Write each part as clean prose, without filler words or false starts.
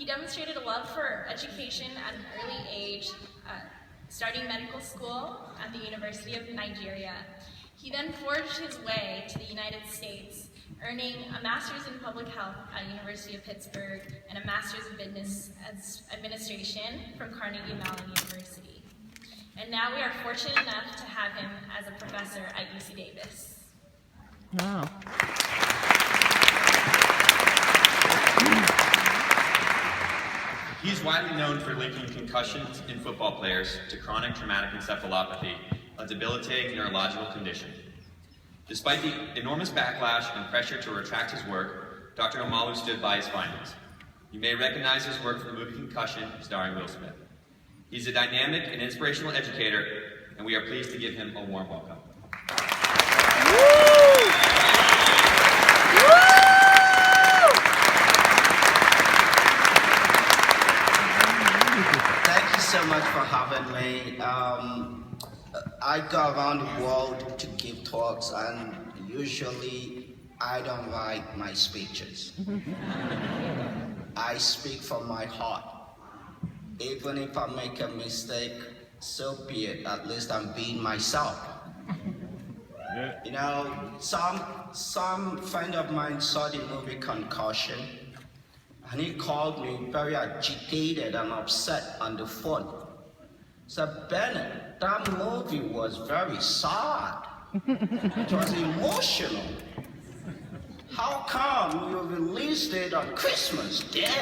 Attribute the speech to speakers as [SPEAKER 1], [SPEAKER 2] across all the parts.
[SPEAKER 1] He demonstrated a love for education at an early age, starting medical school at the University of Nigeria. He then forged his way to the United States, earning a master's in public health at the University of Pittsburgh and a master's in business administration from Carnegie Mellon University. And now we are fortunate enough to have him as a professor at UC Davis.
[SPEAKER 2] Wow.
[SPEAKER 3] He's widely known for linking concussions in football players to chronic traumatic encephalopathy, a debilitating neurological condition. Despite the enormous backlash and pressure to retract his work, Dr. Omalu stood by his findings. You may recognize his work from the movie Concussion, starring Will Smith. He's a dynamic and inspirational educator, and we are pleased to give him a warm welcome.
[SPEAKER 4] Thank you so much for having me. I go around the world to give talks, and usually I don't write my speeches. I speak from my heart. Even if I make a mistake, so be it. At least I'm being myself. You know, some friend of mine saw the movie Concussion, and he called me very agitated and upset on the phone. Said, Bennett, that movie was very sad. It was emotional. How come you released it on Christmas Day?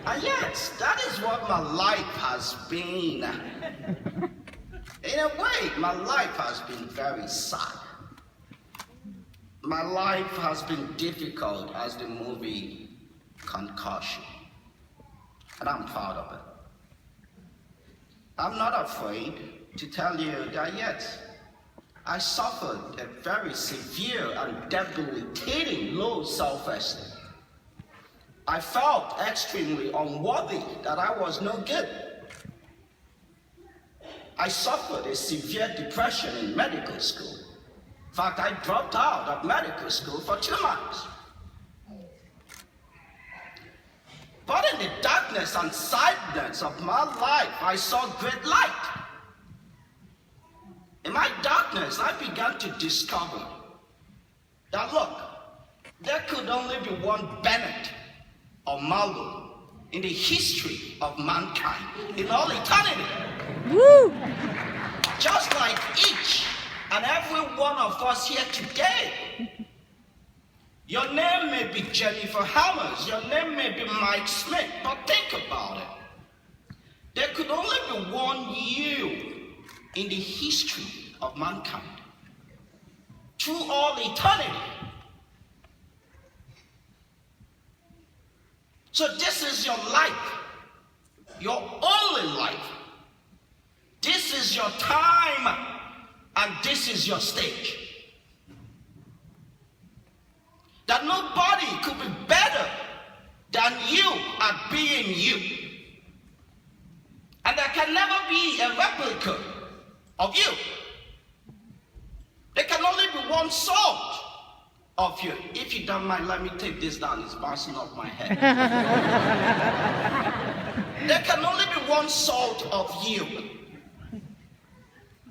[SPEAKER 4] And yet, that is what my life has been. In a way, my life has been very sad. My life has been difficult as the movie Concussion. And I'm proud of it. I'm not afraid to tell you that yet, I suffered a very severe and debilitating low self-esteem. I felt extremely unworthy, that I was no good. I suffered a severe depression in medical school. In fact, I dropped out of medical school for 2 months. But in the darkness and sadness of my life, I saw great light. In my darkness, I began to discover that, look, there could only be one BennetOmalu in the history of mankind, in all eternity.
[SPEAKER 2] Woo!
[SPEAKER 4] Just like each and every one of us here today. Your name may be Jennifer Hammers, your name may be Mike Smith, but think about it. There could only be one you in the history of mankind, through all eternity. So this is your life, your only life. This is your time, and this is your stage. That nobody could be better than you at being you. And there can never be a replica of you. There can only be one sort of you. If you don't mind, let me take this down. It's bouncing off my head. There can only be one sort of you.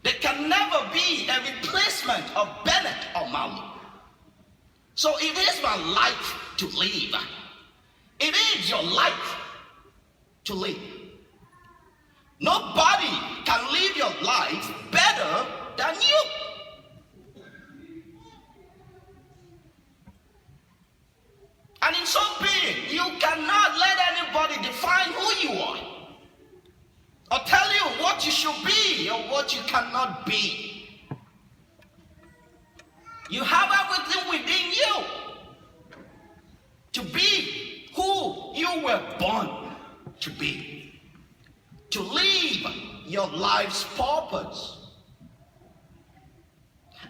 [SPEAKER 4] There can never be a replacement of BennetOmalu. So it is my life to live. It is your life to live. Nobody can live your life better than you. And in so being, you cannot let anybody define who you are, or tell you what you should be or what you cannot be. You have everything within you to be who you were born to be, to live your life's purpose.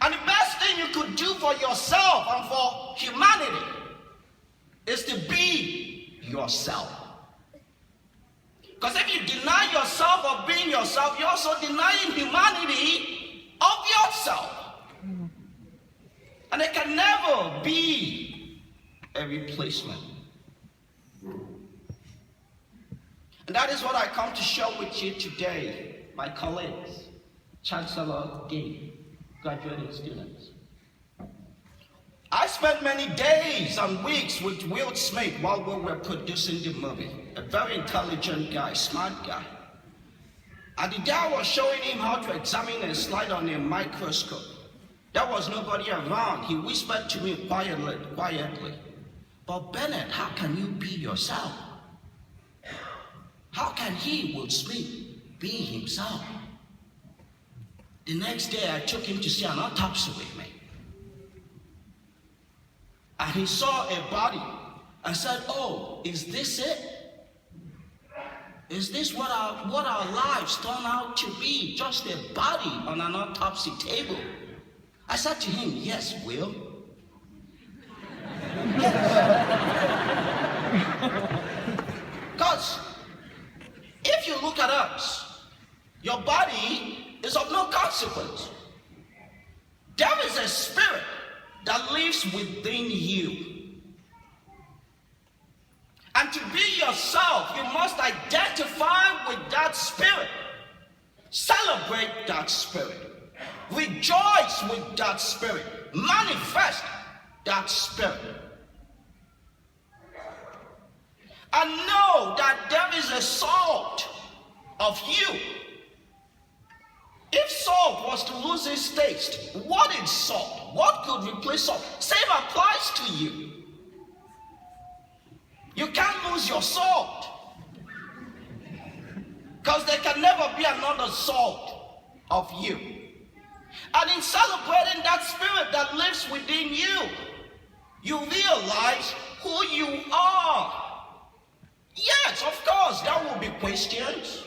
[SPEAKER 4] And the best thing you could do for yourself and for humanity is to be yourself. Because if you deny yourself of being yourself, you're also denying humanity of yourself. And there can never be a replacement. And that is what I come to share with you today, my colleagues, Chancellor, Dean, graduating students. I spent many days and weeks with Will Smith while we were producing the movie. A very intelligent guy, smart guy. And the day I was showing him how to examine a slide on a microscope, there was nobody around. He whispered to me quietly, "But Bennett, how can you be yourself? How can he, Will Smith, be himself?" The next day I took him to see an autopsy with me. And he saw a body and said, "Oh, is this it? Is this what our lives turn out to be? Just a body on an autopsy table?" I said to him, "Yes, Will." Because if you look at us, your body is of no consequence. There is a spirit that lives within you. And to be yourself, you must identify with that spirit. Celebrate that spirit. Rejoice with that spirit. Manifest that spirit. And know that there is a salt of you. If salt was to lose its taste, what is salt? What could replace salt? Same applies to you. You can't lose your salt. Because there can never be another salt of you. And in celebrating that spirit that lives within you, you realize who you are. Yes, of course, there will be questions.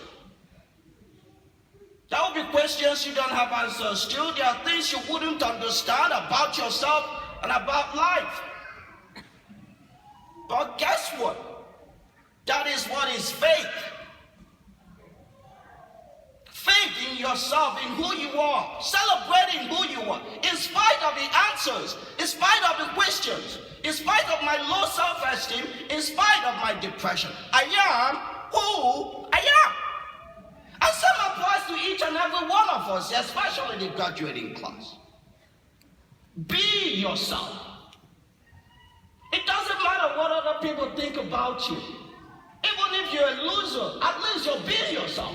[SPEAKER 4] There will be questions you don't have answers to. There are things you wouldn't understand about yourself and about life. But guess what? That is what is faith. Faith in yourself, in who you are, celebrating who you are, in spite of the answers, in spite of the questions, in spite of my low self-esteem, in spite of my depression. I am who I am. And same applies to each and every one of us, especially the graduating class. Be yourself. It doesn't matter what other people think about you. Even if you're a loser, at least you're being yourself.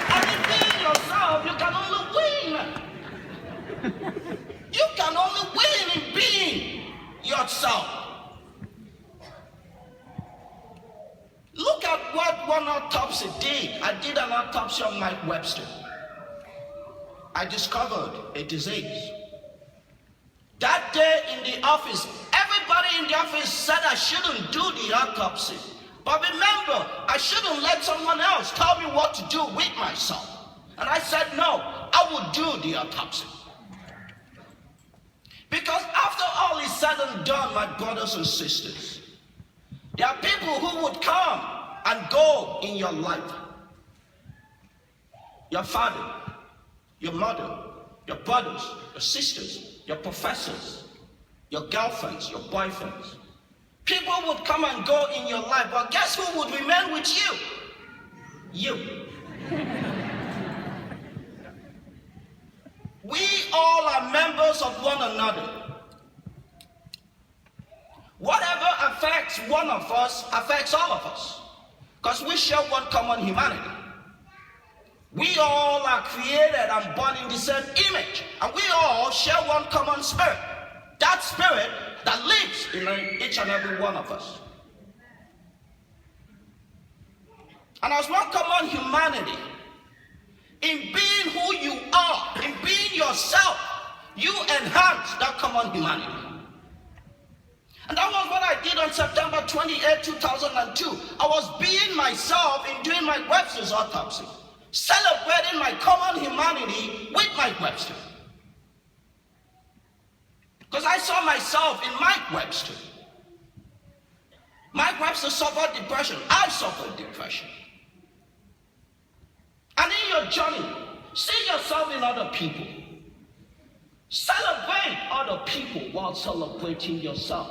[SPEAKER 4] And in being yourself, you can only win. You can only win in being yourself. Look at what one autopsy did. I did an autopsy on Mike Webster. I discovered a disease. That day in the office, everybody in the office said I shouldn't do the autopsy. But remember, I shouldn't let someone else tell me what to do with myself. And I said, no, I will do the autopsy. Because after all is said and done, my brothers and sisters, there are people who would come and go in your life. Your father, your mother, your brothers, your sisters, your professors, your girlfriends, your boyfriends. People would come and go in your life, but guess who would remain with you? You. We all are members of one another. Whatever affects one of us affects all of us, because we share one common humanity. We all are created and born in the same image, and we all share one common spirit. That spirit that lives in each and every one of us. And as one common humanity, in being who you are, in being yourself, you enhance that common humanity. And that was what I did on September 28, 2002. I was being myself in doing Mike Webster's autopsy, celebrating my common humanity with Mike Webster. Because I saw myself in Mike Webster. Mike Webster suffered depression. I suffered depression. And in your journey, see yourself in other people. Celebrate other people while celebrating yourself.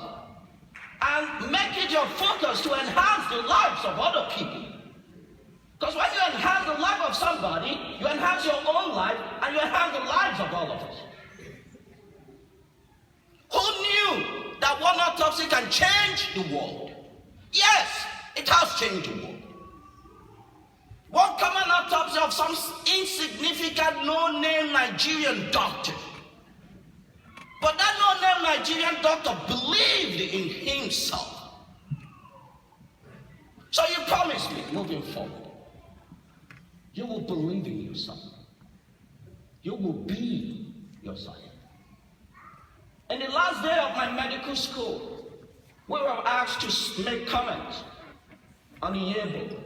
[SPEAKER 4] And make it your focus to enhance the lives of other people. Because when you enhance the life of somebody, you enhance your own life and you enhance the lives of all of us. Who knew that one autopsy can change the world? Yes, it has changed the world. One common autopsy of some insignificant, no-name Nigerian doctor. But that no-name Nigerian doctor believed in himself. So you promise me, moving forward, you will believe in yourself. You will be yourself. In the last day of my medical school, we were asked to make comments on the yearbook.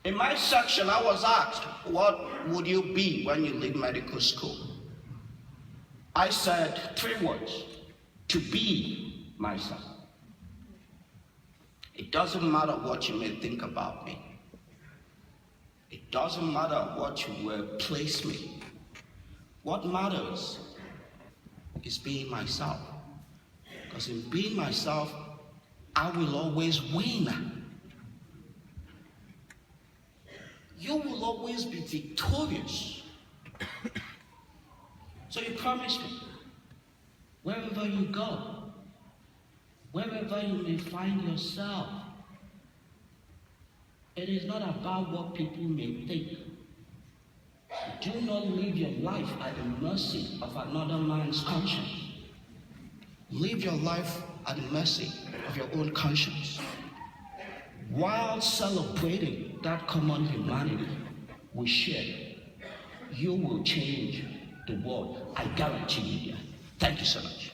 [SPEAKER 4] In my section, I was asked, what would you be when you leave medical school? I said 3 words: to be myself. It doesn't matter what you may think about me. It doesn't matter what you will place me. What matters is being myself. Because in being myself, I will always win. You will always be victorious. So you promise me, wherever you go, wherever you may find yourself, it is not about what people may think. Do not live your life at the mercy of another man's conscience. Live your life at the mercy of your own conscience. While celebrating that common humanity we share, you will change the world. I guarantee you that. Thank you so much.